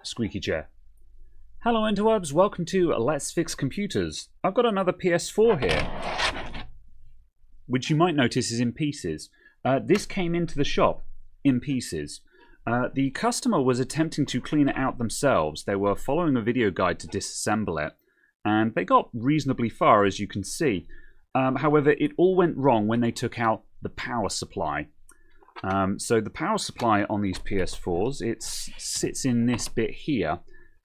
Squeaky chair. Hello interwebs, welcome to Let's Fix Computers. I've got another PS4 here, which you might notice is in pieces. This came into the shop in pieces. The customer was attempting to clean it out themselves. They were following a video guide to disassemble it, and they got reasonably far, as you can see. However, it all went wrong when they took out the power supply. So the power supply on these PS4s, it sits in this bit here,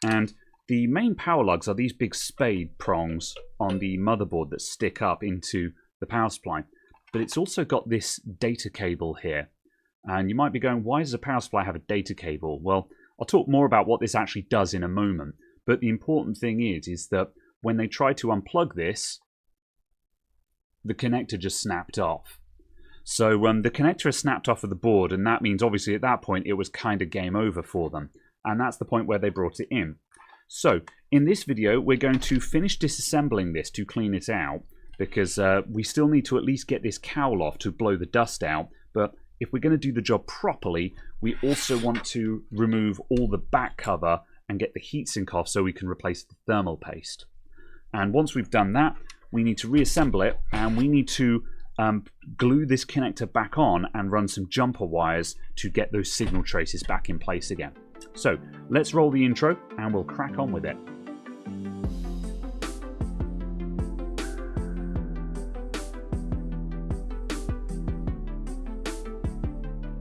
and the main power lugs are these big spade prongs on the motherboard that stick up into the power supply. But it's also got this data cable here. And you might be going, why does a power supply have a data cable? Well, I'll talk more about what this actually does in a moment. But the important thing is that when they tried to unplug this, the connector just snapped off. So the connector has snapped off of the board, and that means obviously at that point it was kind of game over for them. And that's the point where they brought it in. So in this video we're going to finish disassembling this to clean it out, because we still need to at least get this cowl off to blow the dust out. But if we're going to do the job properly, we also want to remove all the back cover and get the heatsink off so we can replace the thermal paste. And once we've done that, we need to reassemble it, and we need to glue this connector back on and run some jumper wires to get those signal traces back in place again. So let's roll the intro and we'll crack on with it.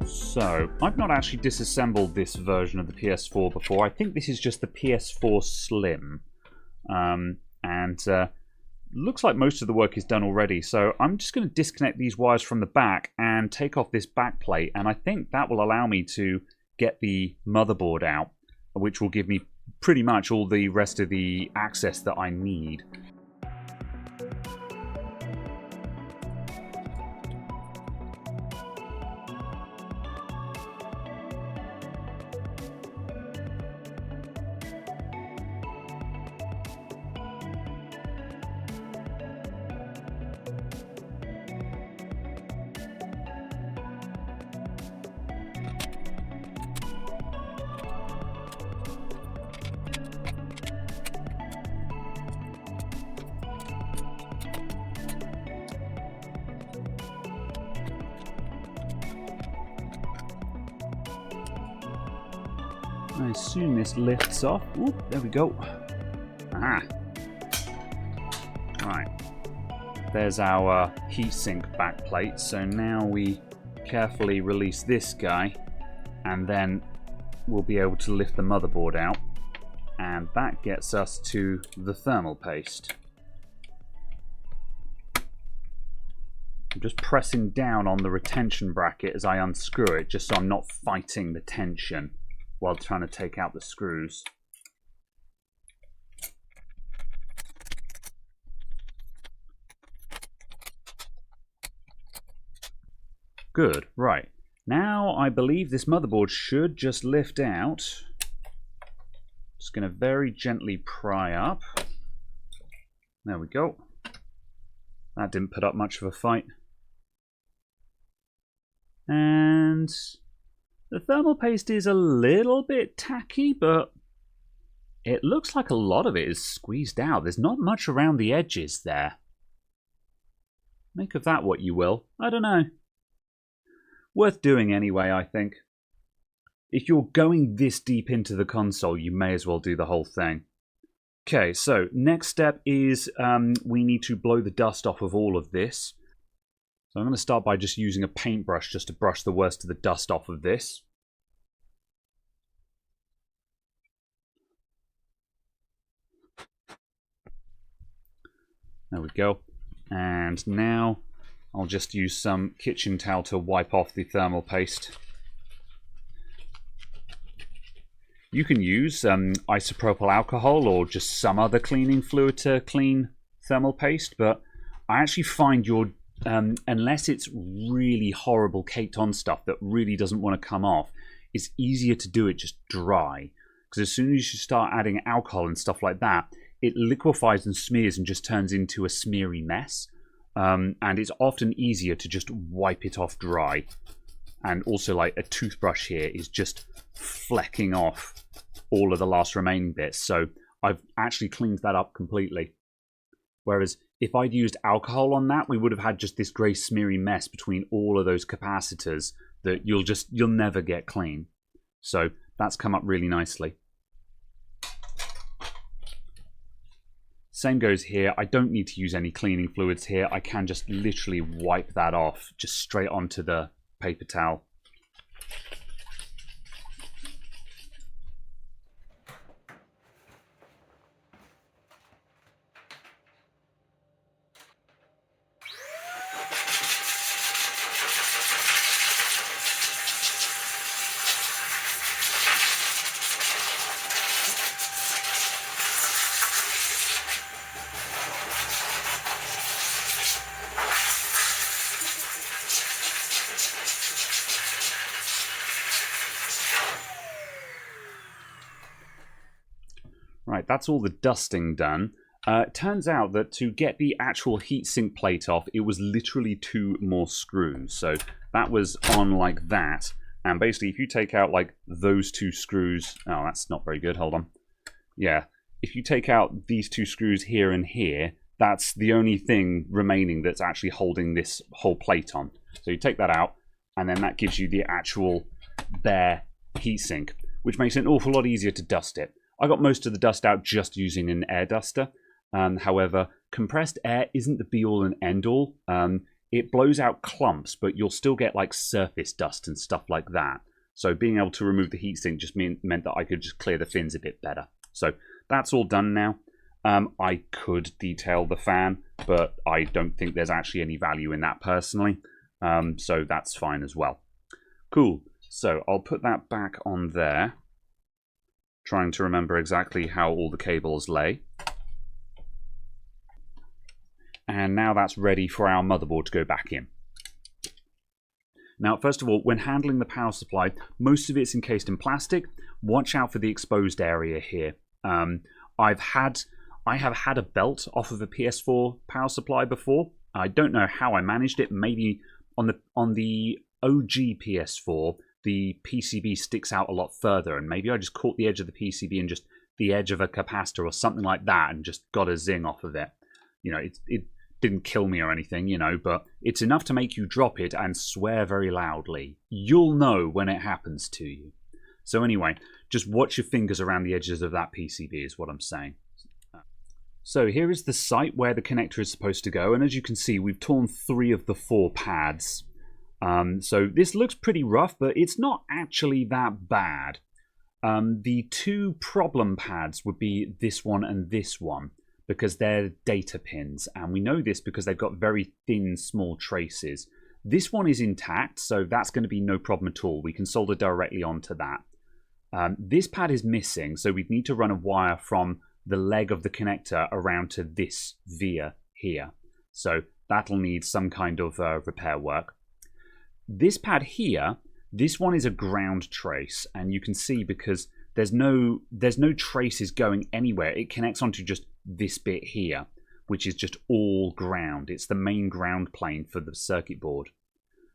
So I've not actually disassembled this version of the PS4 before. I think this is just the PS4 Slim. Looks like most of the work is done already, so I'm just going to disconnect these wires from the back and take off this back plate, and I think that will allow me to get the motherboard out, which will give me pretty much all the rest of the access that I need. I assume this lifts off. Ooh, there we go. Aha. Right. There's our heatsink backplate. So now we carefully release this guy, and then we'll be able to lift the motherboard out. And that gets us to the thermal paste. I'm just pressing down on the retention bracket as I unscrew it, just so I'm not fighting the tension while trying to take out the screws. Good, right. Now I believe this motherboard should just lift out. Just going to very gently pry up. There we go. That didn't put up much of a fight. And the thermal paste is a little bit tacky, but it looks like a lot of it is squeezed out. There's not much around the edges there. Make of that what you will. I don't know. Worth doing anyway, I think. If you're going this deep into the console, you may as well do the whole thing. Okay, so next step is we need to blow the dust off of all of this. So I'm going to start by just using a paintbrush just to brush the worst of the dust off of this. There we go. And now I'll just use some kitchen towel to wipe off the thermal paste. You can use isopropyl alcohol or just some other cleaning fluid to clean thermal paste, but I actually find your unless it's really horrible caked on stuff that really doesn't want to come off, it's easier to do it just dry. Because as soon as you start adding alcohol and stuff like that, it liquefies and smears and just turns into a smeary mess. And it's often easier to just wipe it off dry. And also, like, a toothbrush here is just flecking off all of the last remaining bits. So I've actually cleaned that up completely. Whereas if I'd used alcohol on that, we would have had just this grey smeary mess between all of those capacitors that you'll never get clean. So that's come up really nicely. Same goes here. I don't need to use any cleaning fluids here. I can just literally wipe that off just straight onto the paper towel. Right, that's all the dusting done. It turns out that to get the actual heatsink plate off, it was literally 2 more screws. So that was on like that. And basically, if you take out like those 2 screws... Oh, that's not very good. Hold on. Yeah. If you take out these 2 screws here and here, that's the only thing remaining that's actually holding this whole plate on. So you take that out, and then that gives you the actual bare heatsink, which makes it an awful lot easier to dust it. I got most of the dust out just using an air duster. However, compressed air isn't the be-all and end-all. It blows out clumps, but you'll still get like surface dust and stuff like that. So being able to remove the heatsink just meant that I could just clear the fins a bit better. So that's all done now. I could detail the fan, but I don't think there's actually any value in that personally. So that's fine as well. Cool. So I'll put that back on there. Trying to remember exactly how all the cables lay. And now that's ready for our motherboard to go back in. Now, first of all, when handling the power supply, most of it's encased in plastic. Watch out for the exposed area here. I have had a belt off of a PS4 power supply before. I don't know how I managed it. Maybe on the OG PS4, the PCB sticks out a lot further, and maybe I just caught the edge of the PCB and just the edge of a capacitor or something like that and just got a zing off of it. You know, it didn't kill me or anything, you know, but it's enough to make you drop it and swear very loudly. You'll know when it happens to you. So anyway, just watch your fingers around the edges of that PCB is what I'm saying. So here is the site where the connector is supposed to go, and as you can see, we've torn 3 of the 4 pads. So this looks pretty rough, but it's not actually that bad. The 2 problem pads would be this one and this one, because they're data pins, and we know this because they've got very thin, small traces. This one is intact, so that's going to be no problem at all. We can solder directly onto that. This pad is missing, so we'd need to run a wire from the leg of the connector around to this via here. So that'll need some kind of repair work. This pad here, this one is a ground trace, and you can see because there's no traces going anywhere. It connects onto just this bit here, which is just all ground. It's the main ground plane for the circuit board.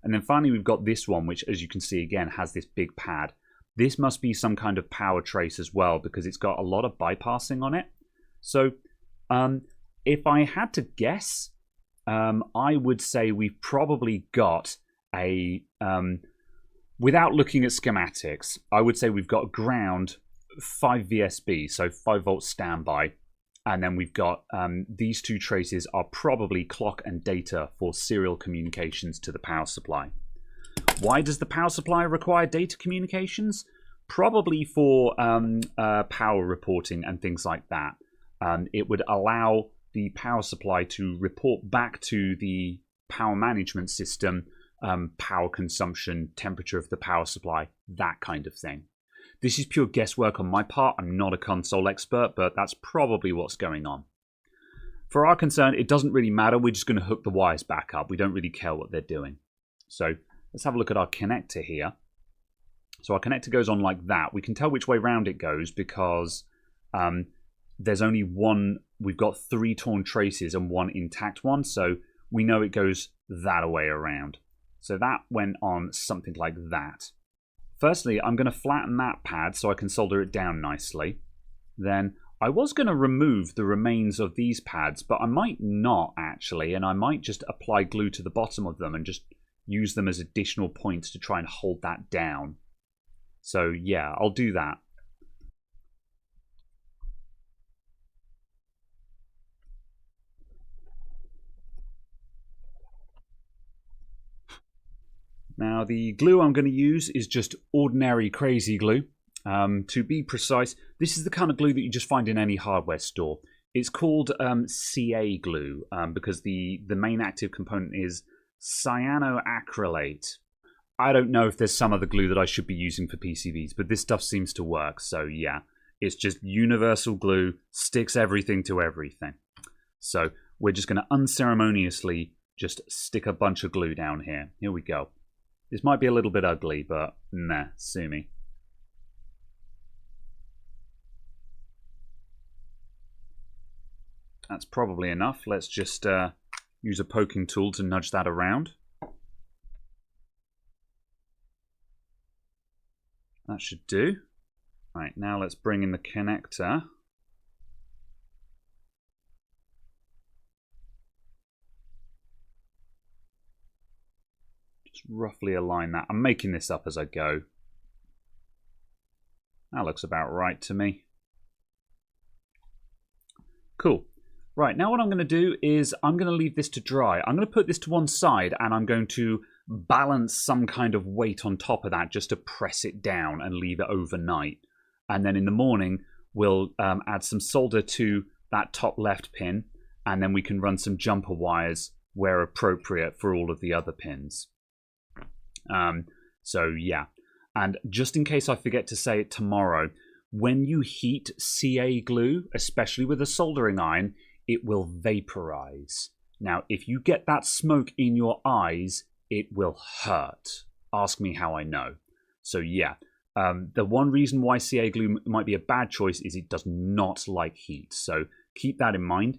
And then finally we've got this one, which as you can see again has this big pad. This must be some kind of power trace as well because it's got a lot of bypassing on it. So if I had to guess, I would say we've probably got a, without looking at schematics, I would say we've got ground 5 VSB, so 5 volt standby, and then we've got these 2 traces are probably clock and data for serial communications to the power supply. Why does the power supply require data communications? Probably for power reporting and things like that. It would allow the power supply to report back to the power management system power consumption, temperature of the power supply, that kind of thing. This is pure guesswork on my part. I'm not a console expert, but that's probably what's going on. For our concern, it doesn't really matter. We're just going to hook the wires back up. We don't really care what they're doing. So let's have a look at our connector here. So our connector goes on like that. We can tell which way round it goes because there's only one. We've got 3 torn traces and 1 intact one. So we know it goes that way around. So that went on something like that. firstly, I'm going to flatten that pad so I can solder it down nicely. Then I was going to remove the remains of these pads, but I might not actually, and I might just apply glue to the bottom of them and just use them as additional points to try and hold that down. So yeah, I'll do that. Now the glue I'm going to use is just ordinary crazy glue. To be precise, this is the kind of glue that you just find in any hardware store. It's called CA glue because the main active component is cyanoacrylate. I don't know if there's some other glue that I should be using for PCBs, but this stuff seems to work. So yeah, it's just universal glue, sticks everything to everything. So we're just going to unceremoniously just stick a bunch of glue down here. Here we go. This might be a little bit ugly, but nah, sue me. That's probably enough. Let's just use a poking tool to nudge that around. That should do. Right, now let's bring in the connector. Just roughly align that. I'm making this up as I go. That looks about right to me. Cool. Right, now what I'm going to do is I'm going to leave this to dry. I'm going to put this to one side and I'm going to balance some kind of weight on top of that just to press it down and leave it overnight. And then in the morning, we'll add some solder to that top left pin, and then we can run some jumper wires where appropriate for all of the other pins. So yeah, and just in case I forget to say it tomorrow, when you heat CA glue, especially with a soldering iron, it will vaporize. Now, if you get that smoke in your eyes, it will hurt. Ask me how I know. So yeah, the one reason why CA glue might be a bad choice is it does not like heat. So keep that in mind.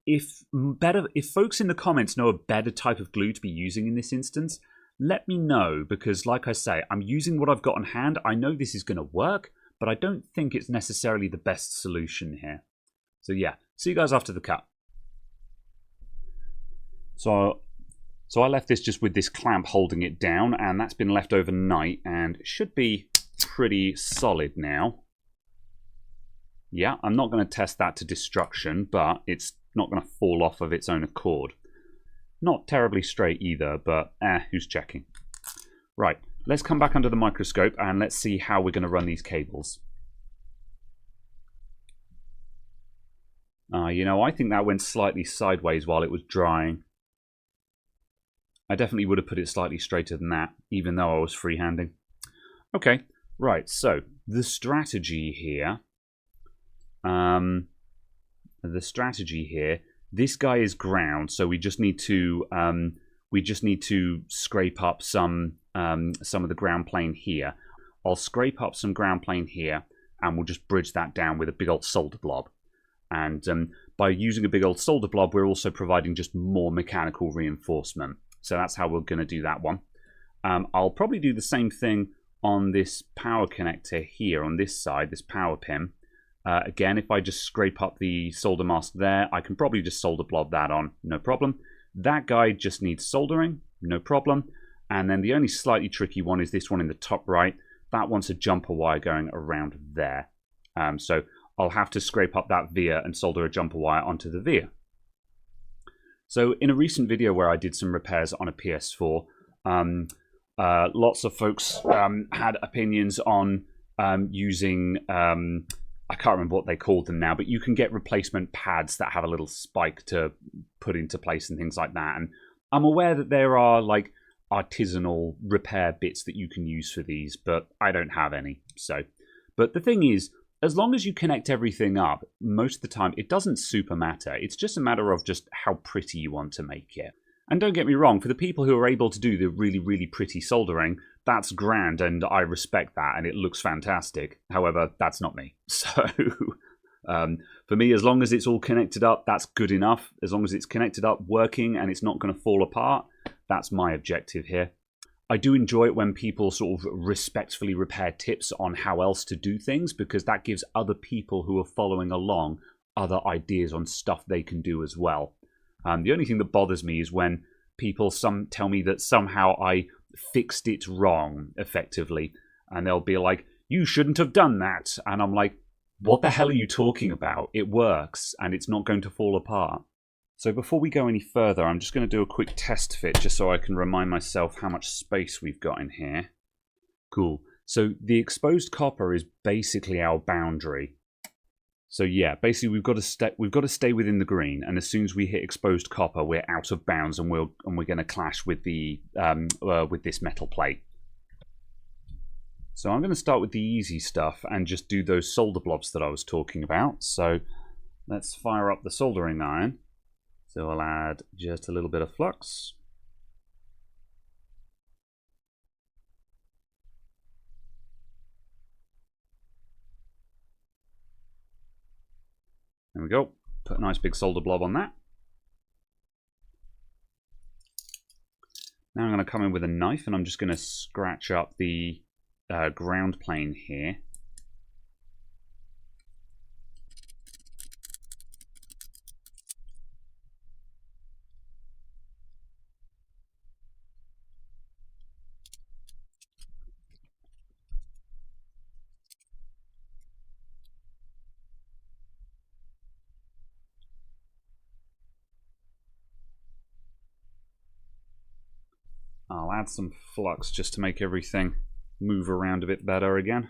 If folks in the comments know a better type of glue to be using in this instance, let me know, because like I say, I'm using what I've got on hand. I know this is going to work, but I don't think it's necessarily the best solution here. So yeah, see you guys after the cut. So I left this just with this clamp holding it down, and that's been left overnight and should be pretty solid now. Yeah, I'm not going to test that to destruction, but it's not going to fall off of its own accord. Not terribly straight either, but who's checking? Right, let's come back under the microscope and let's see how we're going to run these cables. You know, I think that went slightly sideways while it was drying. I definitely would have put it slightly straighter than that, even though I was freehanding. Okay, right, so the strategy here... this guy is ground, so we just need to scrape up some of the ground plane here. I'll scrape up some ground plane here, and we'll just bridge that down with a big old solder blob. And by using a big old solder blob, we're also providing just more mechanical reinforcement. So that's how we're going to do that one. I'll probably do the same thing on this power connector here on this side, this power pin. Again, if I just scrape up the solder mask there, I can probably just solder blob that on, no problem. That guy just needs soldering, no problem. And then the only slightly tricky one is this one in the top right. That wants a jumper wire going around there. So I'll have to scrape up that via and solder a jumper wire onto the via. So in a recent video where I did some repairs on a PS4, lots of folks had opinions on using... I can't remember what they called them now, but you can get replacement pads that have a little spike to put into place and things like that. And I'm aware that there are like artisanal repair bits that you can use for these, but I don't have any. So, but the thing is, as long as you connect everything up, most of the time it doesn't super matter. It's just a matter of just how pretty you want to make it. And don't get me wrong, for the people who are able to do the really, really pretty soldering, that's grand and I respect that and it looks fantastic. However, that's not me. So for me, as long as it's all connected up, that's good enough. As long as it's connected up, working, and it's not going to fall apart, that's my objective here. I do enjoy it when people sort of respectfully repair tips on how else to do things, because that gives other people who are following along other ideas on stuff they can do as well. The only thing that bothers me is when people tell me that somehow I fixed it wrong, effectively. And they'll be like, you shouldn't have done that. And I'm like, what the hell are you talking about? It works, and it's not going to fall apart. So before we go any further, I'm just going to do a quick test fit, just so I can remind myself how much space we've got in here. Cool. So the exposed copper is basically our boundary. So yeah, basically we've got to stay within the green, and as soon as we hit exposed copper, we're out of bounds, and we're going to clash with the with this metal plate. So I'm going to start with the easy stuff and just do those solder blobs that I was talking about. So let's fire up the soldering iron. So I'll add just a little bit of flux. There we go. Put a nice big solder blob on that. Now I'm going to come in with a knife, and I'm just going to scratch up the ground plane here. I'll add some flux just to make everything move around a bit better again.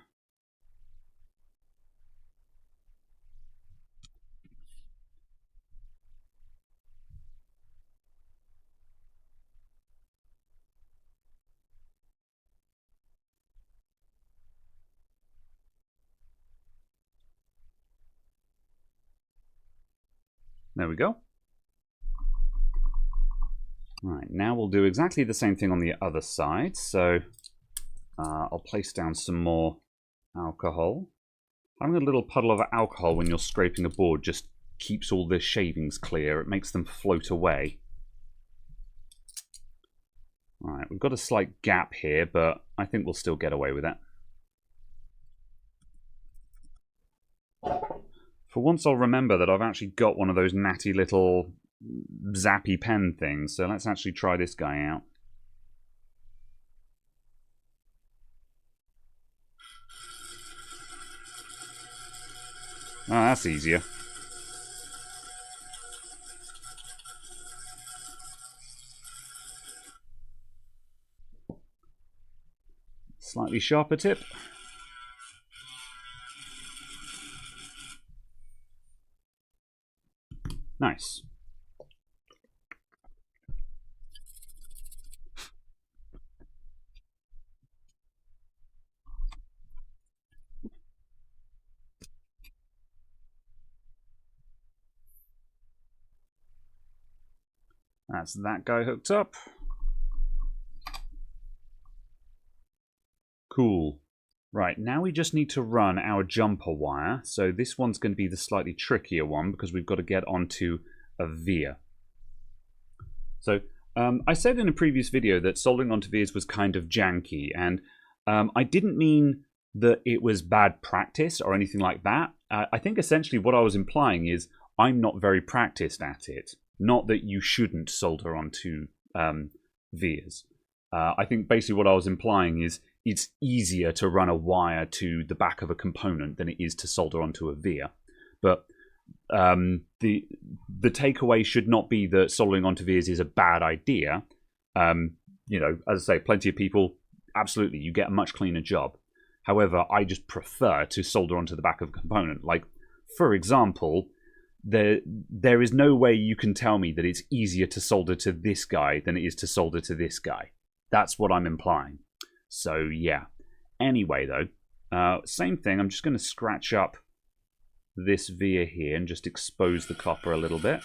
There we go. Right, now we'll do exactly the same thing on the other side. So I'll place down some more alcohol. Having a little puddle of alcohol when you're scraping a board just keeps all the shavings clear. It makes them float away. Alright, we've got a slight gap here, but I think we'll still get away with it. For once I'll remember that I've actually got one of those natty little zappy pen things, so let's actually try this guy out. Oh, that's easier. Slightly sharper tip. Nice. That's that guy hooked up. Cool. Right, now we just need to run our jumper wire. So this one's going to be the slightly trickier one because we've got to get onto a via. So I said in a previous video that soldering onto vias was kind of janky, and I didn't mean that it was bad practice or anything like that. I think essentially what I was implying is I'm not very practiced at it. Not that you shouldn't solder onto vias. I think basically what I was implying is it's easier to run a wire to the back of a component than it is to solder onto a via. But the takeaway should not be that soldering onto vias is a bad idea. You know, as I say, plenty of people, absolutely, you get a much cleaner job. However, I just prefer to solder onto the back of a component. Like, for example, there is no way you can tell me that it's easier to solder to this guy than it is to solder to this guy. That's what I'm implying. So, yeah. Anyway, though, same thing. I'm just going to scratch up this via here and just expose the copper a little bit.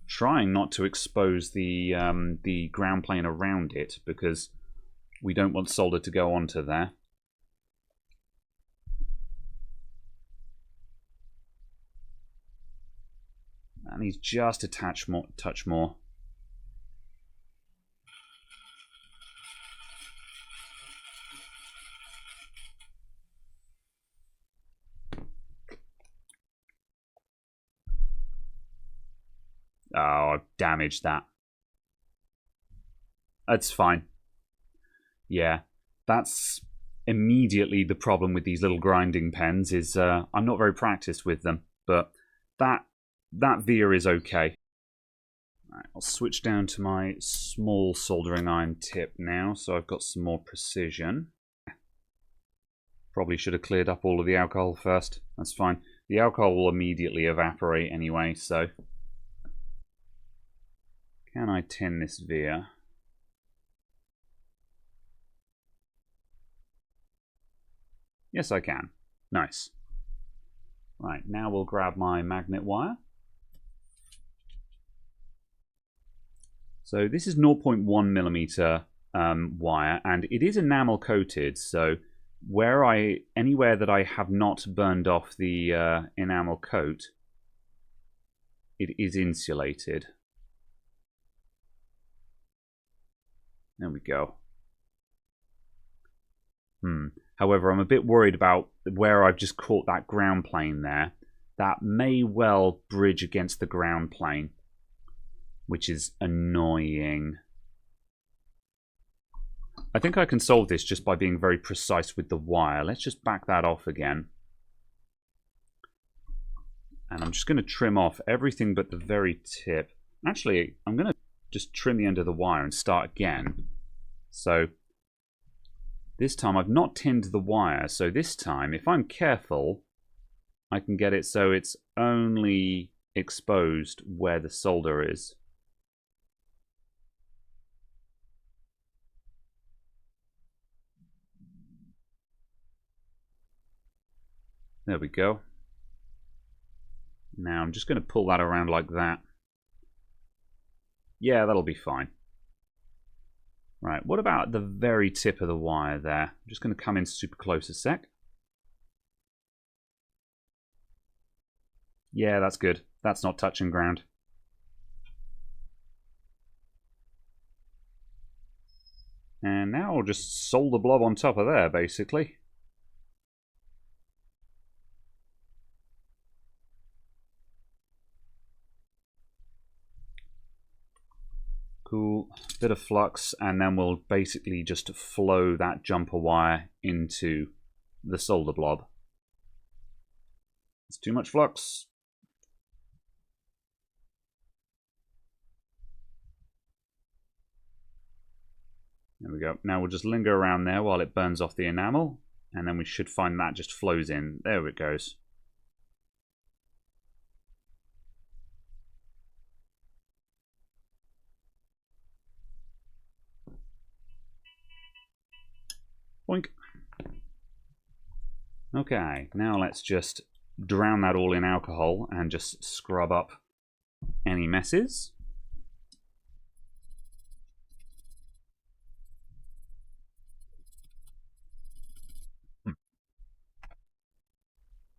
Trying not to expose the ground plane around it because we don't want solder to go onto there. That needs just a touch more. Oh, I've damaged that. That's fine. Yeah, that's immediately the problem with these little grinding pens is I'm not very practiced with them, but that via is okay. Right, I'll switch down to my small soldering iron tip now, so I've got some more precision. Probably should have cleared up all of the alcohol first. That's fine. The alcohol will immediately evaporate anyway, so... Can I tin this via? Yes, I can. Nice. Right, now we'll grab my magnet wire. So this is 0.1 millimeter wire, and it is enamel coated, so anywhere that I have not burned off the enamel coat, it is insulated. There we go. However, I'm a bit worried about where I've just caught that ground plane there. That may well bridge against the ground plane, which is annoying. I think I can solve this just by being very precise with the wire. Let's just back that off again. And I'm just going to trim off everything but the very tip. Actually, I'm going to just trim the end of the wire and start again. So this time I've not tinned the wire, so this time if I'm careful I can get it so it's only exposed where the solder is. There we go. Now I'm just going to pull that around like that. Yeah, that'll be fine. Right, what about the very tip of the wire there? I'm just going to come in super close a sec. Yeah, that's good. That's not touching ground. And now I'll just solder blob on top of there, basically. Cool, bit of flux, and then we'll basically just flow that jumper wire into the solder blob. It's too much flux. There we go. Now we'll just linger around there while it burns off the enamel, and then we should find that just flows in. There it goes. Boink. Okay, now let's just drown that all in alcohol and just scrub up any messes.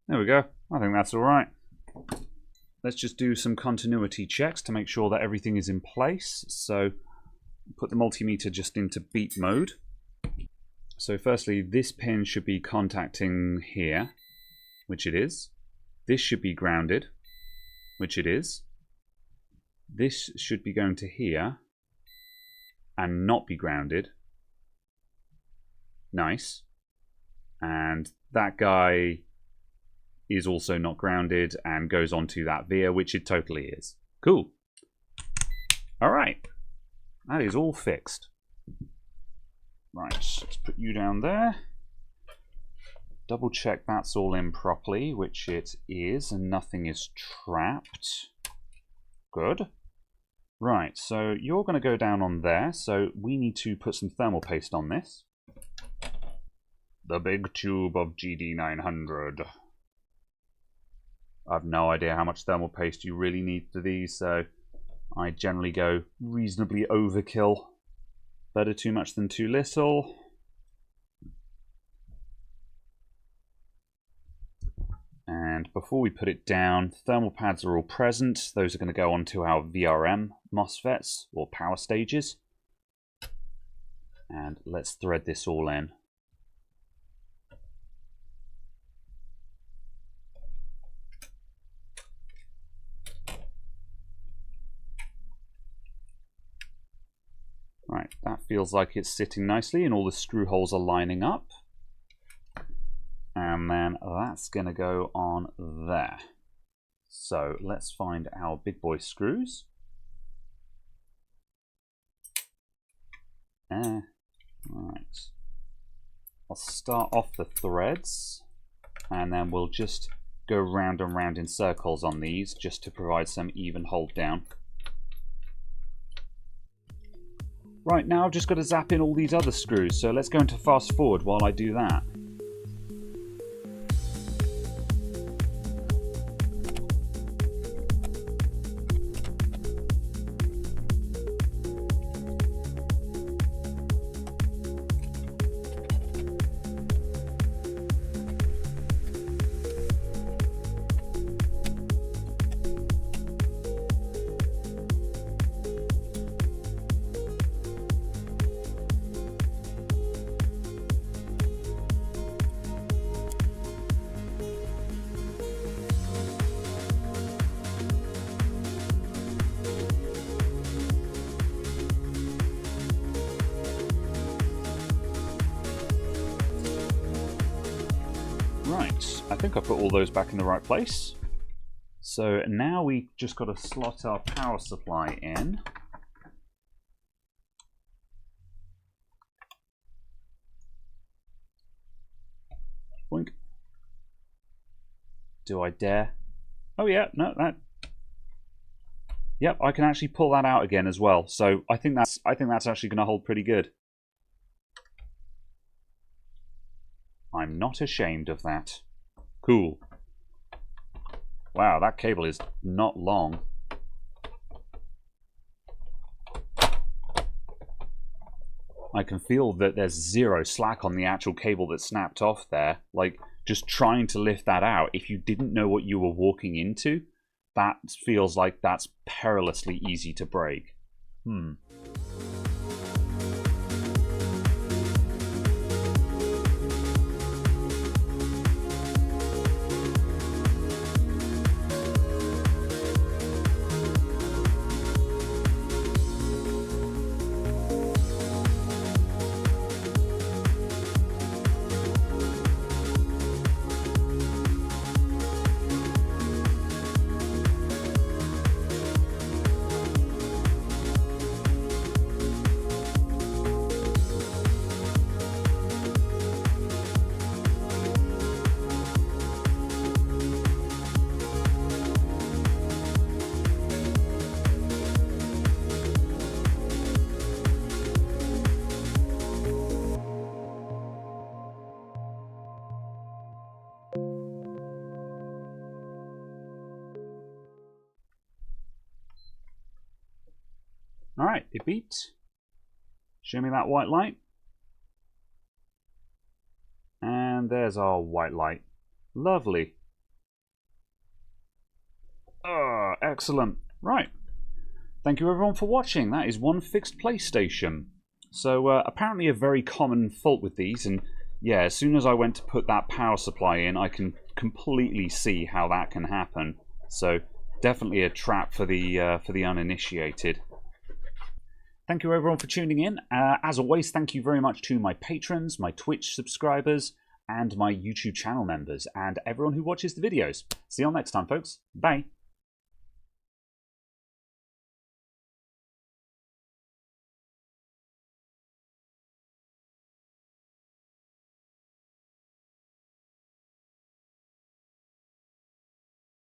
There we go. I think that's all right. Let's just do some continuity checks to make sure that everything is in place. So put the multimeter just into beep mode. So firstly, this pin should be contacting here, which it is. This should be grounded, which it is. This should be going to here and not be grounded. Nice. And that guy is also not grounded and goes onto that via, which it totally is. Cool. All right. That is all fixed. Right, let's put you down there. Double check that's all in properly, which it is, and nothing is trapped. Good. Right, so you're going to go down on there, so we need to put some thermal paste on this. The big tube of GD900. I've no idea how much thermal paste you really need for these, so I generally go reasonably overkill. Better too much than too little. And And before we put it down, thermal pads are all present. Those are going to go onto our VRM MOSFETs, or power stages. And let's thread this all in. Right, that feels like it's sitting nicely and all the screw holes are lining up. And then that's going to go on there. So let's find our big boy screws. Right. I'll start off the threads and then we'll just go round and round in circles on these just to provide some even hold down. Right, now I've just got to zap in all these other screws, so let's go into fast forward while I do that. Right, I think I put all those back in the right place. So now we just got to slot our power supply in. Boink. Do I dare? Oh yeah, no, that. Yep, I can actually pull that out again as well. So I think that's actually going to hold pretty good. I'm not ashamed of that. Cool. Wow, that cable is not long. I can feel that there's zero slack on the actual cable that snapped off there. Like, just trying to lift that out, if you didn't know what you were walking into, that feels like that's perilously easy to break. Alright, it beeps. Show me that white light. And there's our white light. Lovely. Oh, excellent. Right. Thank you everyone for watching. That is one fixed PlayStation. So apparently a very common fault with these, and yeah, as soon as I went to put that power supply in, I can completely see how that can happen. So definitely a trap for the uninitiated. Thank you everyone for tuning in. As always, thank you very much to my patrons, my Twitch subscribers, and my YouTube channel members, and everyone who watches the videos. See you all next time, folks. Bye.